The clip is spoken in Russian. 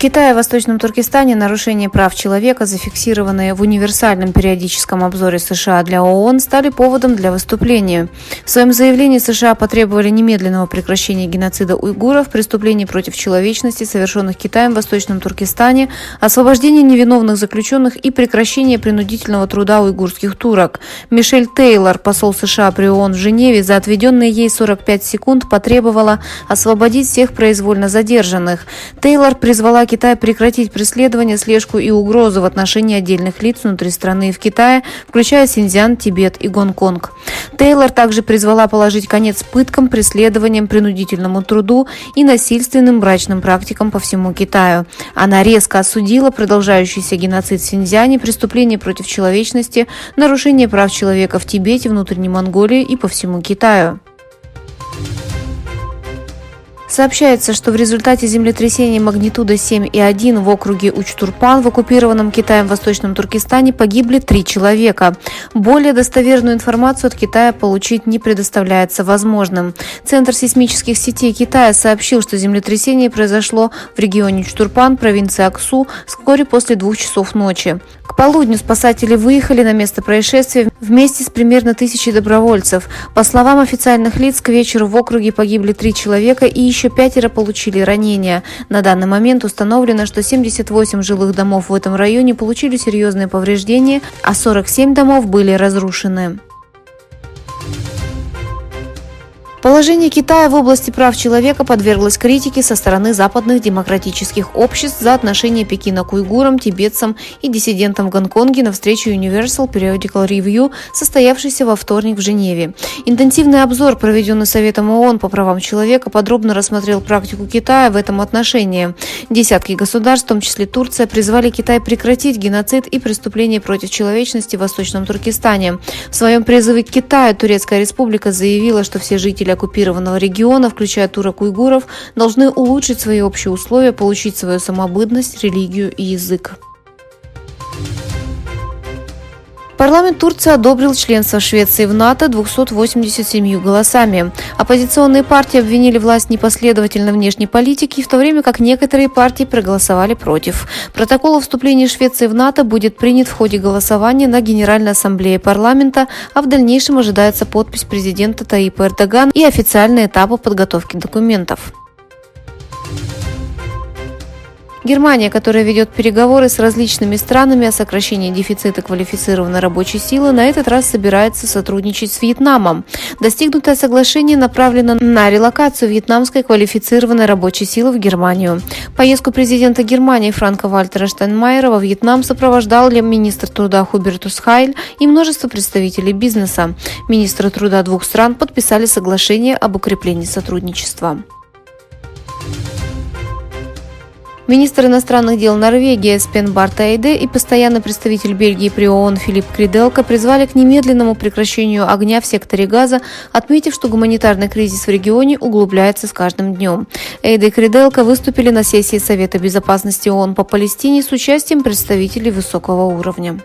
Китае и Восточном Туркестане нарушения прав человека, зафиксированные в универсальном периодическом обзоре США для ООН, стали поводом для выступления. В своем заявлении США потребовали немедленного прекращения геноцида уйгуров, преступлений против человечности, совершенных Китаем в Восточном Туркестане, освобождения невиновных заключенных и прекращения принудительного труда уйгурских турок. Мишель Тейлор, посол США при ООН в Женеве, за отведенные ей 45 секунд потребовала освободить всех произвольно задержанных. Тейлор призвала Китай прекратить преследование, слежку и угрозу в отношении отдельных лиц внутри страны и в Китае, включая Синьцзян, Тибет и Гонконг. Тейлор также призвала положить конец пыткам, преследованиям, принудительному труду и насильственным брачным практикам по всему Китаю. Она резко осудила продолжающийся геноцид в Синьцзяне, преступления против человечности, нарушение прав человека в Тибете, внутренней Монголии и по всему Китаю. Сообщается, что в результате землетрясения магнитудой 7,1 в округе Учтурпан в оккупированном Китаем Восточном Туркестане погибли 3 человека. Более достоверную информацию от Китая получить не предоставляется возможным. Центр сейсмических сетей Китая сообщил, что землетрясение произошло в регионе Учтурпан, провинции Аксу, вскоре после 2 часов ночи. К полудню спасатели выехали на место происшествия вместе с примерно 1000 добровольцев. По словам официальных лиц, к вечеру в округе погибли 3 человека и еще 5 получили ранения. На данный момент установлено, что 78 жилых домов в этом районе получили серьезные повреждения, а 47 домов были разрушены. Положение Китая в области прав человека подверглось критике со стороны западных демократических обществ за отношение Пекина к уйгурам, тибетцам и диссидентам в Гонконге на встрече Universal Periodical Review, состоявшейся во вторник в Женеве. Интенсивный обзор, проведенный Советом ООН по правам человека, подробно рассмотрел практику Китая в этом отношении. Десятки государств, в том числе Турция, призвали Китай прекратить геноцид и преступления против человечности в Восточном Туркестане. В своем призыве к Китаю Турецкая республика заявила, что все жители оккупированного региона, включая турок-уйгуров, должны улучшить свои общие условия, получить свою самобытность, религию и язык. Парламент Турции одобрил членство Швеции в НАТО 287 голосами. Оппозиционные партии обвинили власть в непоследовательной внешней политике, в то время как некоторые партии проголосовали против. Протокол о вступлении Швеции в НАТО будет принят в ходе голосования на Генеральной ассамблее парламента, а в дальнейшем ожидается подпись президента Таипа Эрдогана и официальные этапы подготовки документов. Германия, которая ведет переговоры с различными странами о сокращении дефицита квалифицированной рабочей силы, на этот раз собирается сотрудничать с Вьетнамом. Достигнутое соглашение направлено на релокацию вьетнамской квалифицированной рабочей силы в Германию. Поездку президента Германии Франка-Вальтера Штайнмайера во Вьетнам сопровождал министр труда Хубертус Хайль и множество представителей бизнеса. Министры труда двух стран подписали соглашение об укреплении сотрудничества. Министр иностранных дел Норвегии Эспен Барт Эйде и постоянный представитель Бельгии при ООН Филипп Криделка призвали к немедленному прекращению огня в секторе Газа, отметив, что гуманитарный кризис в регионе углубляется с каждым днем. Эйде и Криделка выступили на сессии Совета безопасности ООН по Палестине с участием представителей высокого уровня.